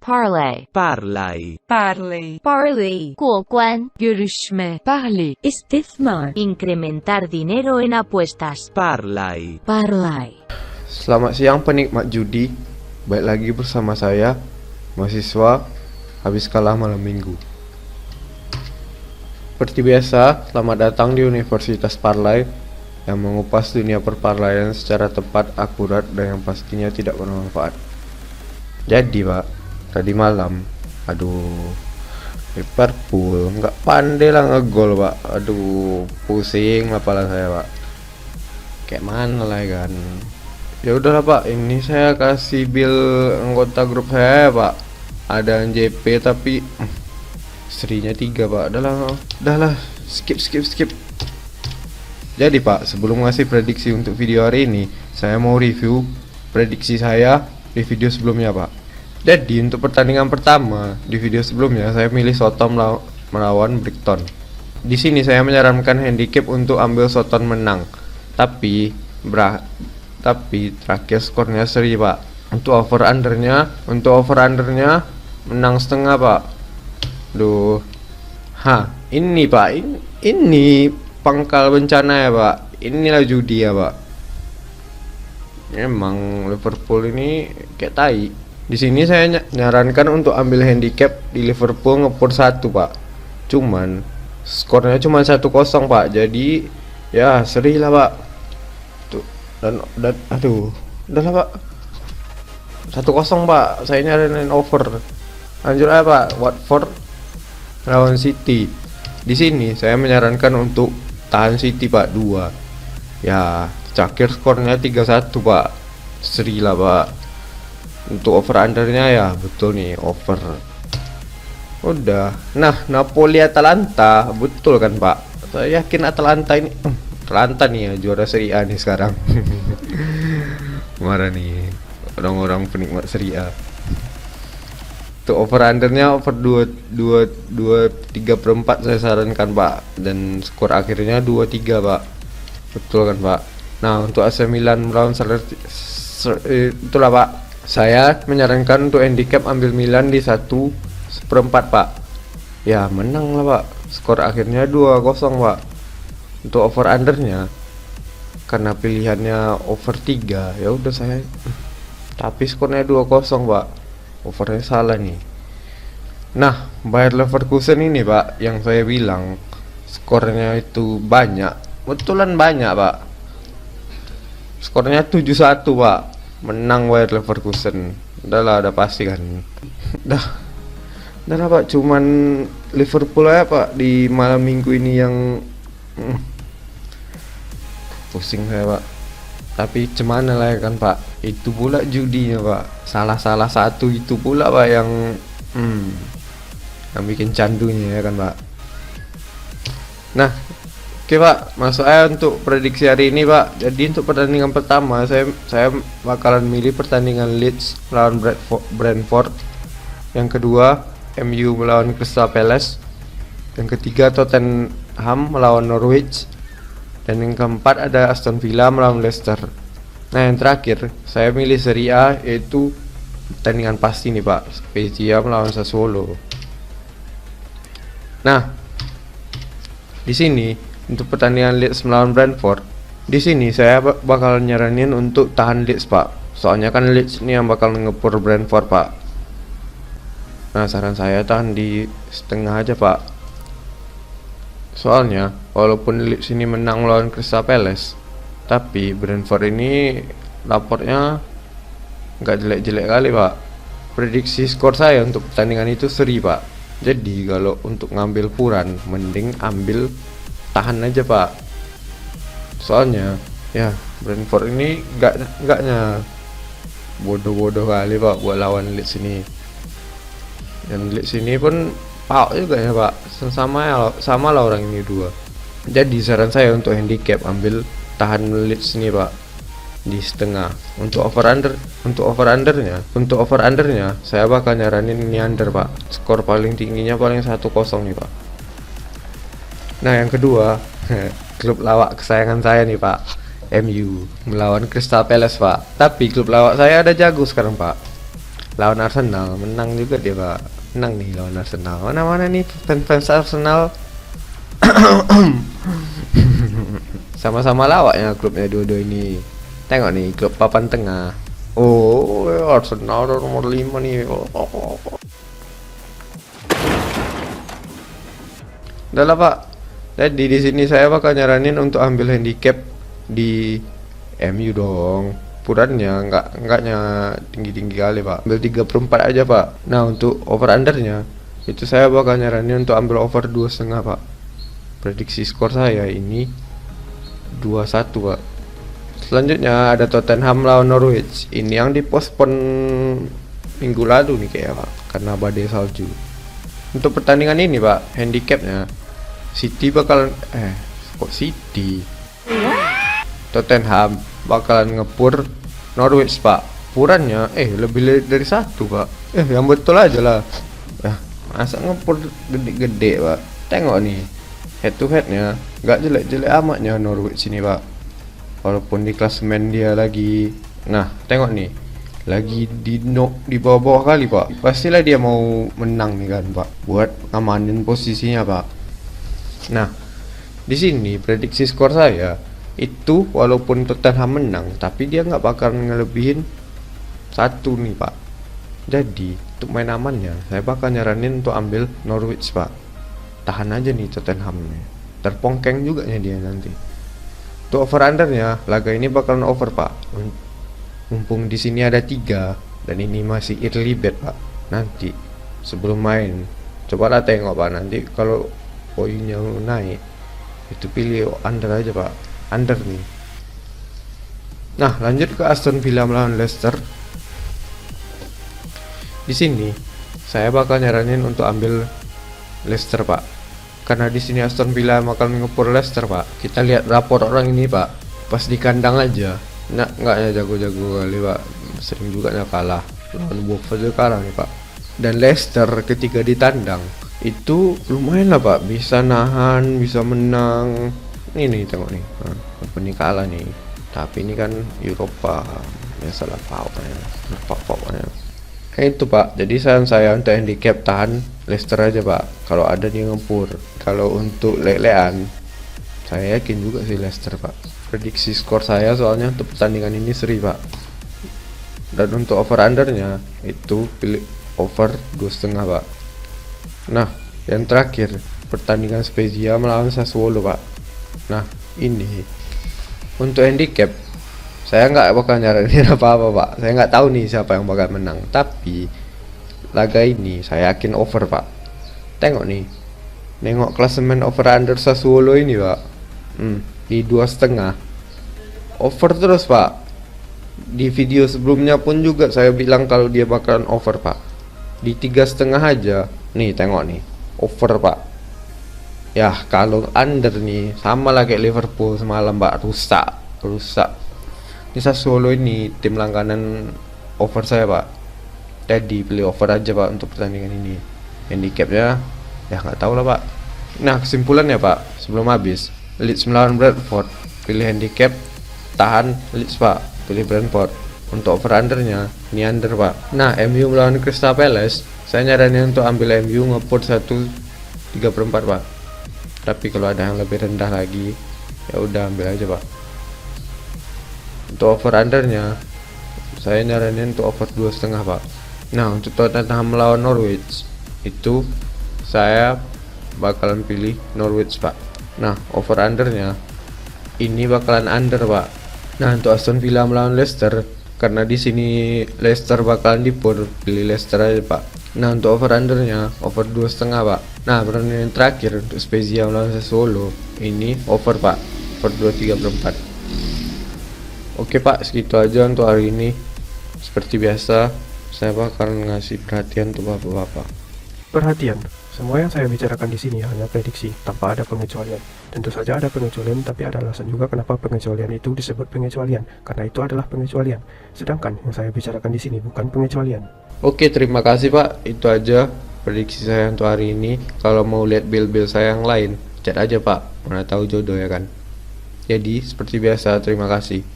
parlay, parlay, parlay, 过关 görüşme, parler, istismar, incrementar dinero en apuestas, parlay. parlay. Selamat siang penikmat judi. Baik lagi bersama saya, mahasiswa habis kalah malam minggu. Seperti biasa, selamat datang di Universitas Parlay yang mengupas dunia perparlaian secara tepat, akurat, dan yang pastinya tidak bermanfaat. Jadi pak, tadi malam, Liverpool nggak pandai lah ngegol pak. Pusing lah pala saya pak. Kayak mana lah kan. Ya udahlah pak, ini saya kasih bill anggota grup saya pak. Ada JP tapi serinya 3 pak. Udahlah, skip. Jadi pak, sebelum ngasih prediksi untuk video hari ini, saya mau review prediksi saya di video sebelumnya pak. Jadi untuk pertandingan pertama di video sebelumnya saya milih Soton melawan Brighton. Di sini saya menyarankan handicap untuk ambil Soton menang. Tapi terakhir skornya seri pak. Untuk over undernya menang setengah pak. Ini pak, ini pangkal bencana ya pak. Inilah judi ya pak. Emang Liverpool ini kayak tai. Di sini saya nyarankan untuk ambil handicap di Liverpool ngepur 1 pak. Cuman skornya cuma 1-0 pak. Jadi ya seri lah pak. Udahlah pak. 1-0 pak. Saya nyaranin over. Lanjut aja pak. Watford lawan City. Di sini saya menyarankan untuk tahan City pak 2. Ya, terakhir skornya 3-1 pak. Seri lah pak. Untuk over undernya ya betul nih, over. Udah. Nah, Napoli Atalanta betul kan pak. Saya yakin Atalanta nih ya juara Serie A nih sekarang. Marah nih orang-orang penikmat Serie A. Untuk over undernya over 2,3/4 saya sarankan pak. Dan skor akhirnya 2-3 pak. Betul kan pak. Nah, untuk AC Milan melawan itulah pak, saya menyarankan untuk handicap ambil Milan di 1/4 pak. Ya menang lah pak. Skor akhirnya 2-0 pak. Untuk over undernya, karena pilihannya over 3, ya udah saya. Tapi skornya 2-0 pak. Overnya salah nih. Nah, Bayer Leverkusen ini pak, yang saya bilang skornya itu banyak. Betulan banyak pak. Skornya 7-1 pak. Menang Bayer Leverkusen. Udah pasti kan. Udah pak, cuman Liverpool aja pak di malam minggu ini yang pusing saya pak. Tapi cemana lah ya kan pak. Itu pula judinya pak. Salah satu itu pula pak yang bikin candunya ya kan pak. Nah, oke pak, masuk aja untuk prediksi hari ini pak. Jadi untuk pertandingan pertama saya bakalan milih pertandingan Leeds melawan Brentford. Yang kedua MU melawan Crystal Palace. Yang ketiga Tottenham melawan Norwich. Dan yang keempat ada Aston Villa melawan Leicester. Nah yang terakhir saya milih Serie A, yaitu pertandingan pasti nih pak, Spezia melawan Sassuolo. Nah di sini untuk pertandingan Leeds melawan Brentford, di sini saya bakal nyaranin untuk tahan Leeds pak. Soalnya kan Leeds ini yang bakal ngepur Brentford pak. Nah saran saya tahan di setengah aja pak. Soalnya walaupun Leeds ini menang melawan Crystal Palace, tapi Brentford ini lapornya nggak jelek-jelek kali pak. Prediksi skor saya untuk pertandingan itu seri pak. Jadi kalau untuk ngambil puran, mending ambil tahan aja pak. Soalnya ya Brentford ini enggaknya bodoh-bodoh kali pak buat lawan Leeds ini. Dan Leeds ini pun Pak juga ya pak, sama lah orang ini dua. Jadi saran saya untuk handicap ambil tahan Leeds ini pak di setengah. Untuk over undernya saya bakal nyaranin ini under pak. Skor paling tingginya paling 1-0 nih pak. Nah yang kedua klub lawak kesayangan saya nih pak, MU melawan Crystal Palace pak. Tapi klub lawak saya ada jago sekarang pak. lawan Arsenal, menang juga dia pak, menang nih lawan Arsenal. Mana nih fans Arsenal. Sama-sama lawaknya klubnya dua-dua ini. Tengok nih klub papan tengah. Oh, Arsenal nomor 5 nih. Udah lah pak. Jadi di sini saya bakal nyaranin untuk ambil handicap di MU dong. Purannya enggaknya tinggi-tinggi kali pak. Ambil 3/4 aja pak. Nah untuk over undernya itu saya bakal nyaranin untuk ambil over 2,5 pak. Prediksi skor saya ini 2-1 pak. Selanjutnya ada Tottenham lawan Norwich. Ini yang dipospon minggu lalu nih kayak pak, karena badai salju. Untuk pertandingan ini pak, handicapnya City bakalan kok City, Tottenham bakalan ngepur Norwich pak. Purannya lebih dari 1 pak. Yang betul aja lah. Masa ngepur gede-gede pak. Tengok nih head to headnya nggak jelek-jelek amatnya Norwich ini pak. Walaupun di klasemen dia lagi, nah tengok nih lagi di bawah-bawah kali pak. Pastilah dia mau menang nih kan pak, buat ngamanin posisinya pak. Nah di sini prediksi skor saya itu walaupun Tottenham menang, tapi dia nggak bakal ngelebihin 1 nih pak. Jadi untuk main amannya saya bakal nyaranin untuk ambil Norwich pak. Tahan aja nih Tottenham nih, terpongkeng juga nya dia nanti. Untuk over undernya laga ini bakalan over pak. Mumpung di sini ada 3 dan ini masih early bet pak. Nanti sebelum main cobalah tengok pak, nanti kalau poinnya naik itu pilih under aja pak, under nih. Nah lanjut ke Aston Villa melawan Leicester. Di sini saya bakal nyaranin untuk ambil Leicester pak, karena di sini Aston Villa bakal ngepur Leicester pak. Kita lihat rapor orang ini pak, pas di kandang aja nggak ya jago-jago kali pak, sering juga kalah lawan Wolves aja kalah nih pak. Dan Leicester ketika ditandang itu lumayan lah pak, bisa nahan, bisa menang. Ini tengok nih, apa nih kalah nih, tapi ini kan Eropa ya, salah pokoknya itu pak. Jadi saran saya untuk handicap tahan Leicester aja pak, kalau ada dia ngepur. Kalau untuk lelean saya yakin juga sih Leicester pak. Prediksi skor saya soalnya untuk pertandingan ini seri pak. Dan untuk over undernya itu pilih over 2,5 pak. Nah yang terakhir pertandingan Spezia melawan Sassuolo pak. Nah ini untuk handicap saya nggak bakal nyaranin apa-apa pak. Saya nggak tahu nih siapa yang bakal menang, tapi laga ini saya yakin over pak. Tengok nih, nengok klasemen over under Sassuolo ini pak, di 2,5 over terus pak. Di video sebelumnya pun juga saya bilang kalau dia bakalan over pak. Di 3,5 aja nih, tengok nih over pak. Ya kalau under nih sama lah kayak Liverpool semalam pak, rusak. Ini Sassuolo ini tim langganan over saya pak. Jadi pilih over aja pak untuk pertandingan ini. Handicapnya ya nggak tahu lah pak. Nah kesimpulannya pak, sebelum habis, Leeds melawan Brentford, pilih handicap tahan Leeds pak, pilih Brentford. Untuk over undernya ini under pak. Nah MU melawan Crystal Palace, saya nyaranin untuk ambil MU ngeput 1/3/4 pak. Tapi kalau ada yang lebih rendah lagi ya udah ambil aja pak. Untuk over undernya saya nyaranin untuk over 2,5 pak. Nah untuk Tottenham melawan Norwich itu saya bakalan pilih Norwich pak. Nah over undernya ini bakalan under pak. Nah untuk Aston Villa melawan Leicester, karena di sini Leicester bakalan dipur, pilih Leicester aja pak. Nah untuk over undernya over 2,5 pak. Nah pertandingan terakhir untuk Spezia melawan Sassuolo ini over pak, over 2/3/4. Oke pak, segitu aja untuk hari ini. Seperti biasa saya bakal ngasih perhatian untuk bapak-bapak. Perhatian, semua yang saya bicarakan di sini hanya prediksi tanpa ada pengecualian. Tentu saja ada pengecualian, tapi ada alasan juga kenapa pengecualian itu disebut pengecualian, karena itu adalah pengecualian. Sedangkan yang saya bicarakan di sini bukan pengecualian. Oke, terima kasih pak. Itu aja prediksi saya untuk hari ini. Kalau mau lihat bil-bil saya yang lain, chat aja pak. Mana tahu jodoh ya kan. Jadi seperti biasa, terima kasih.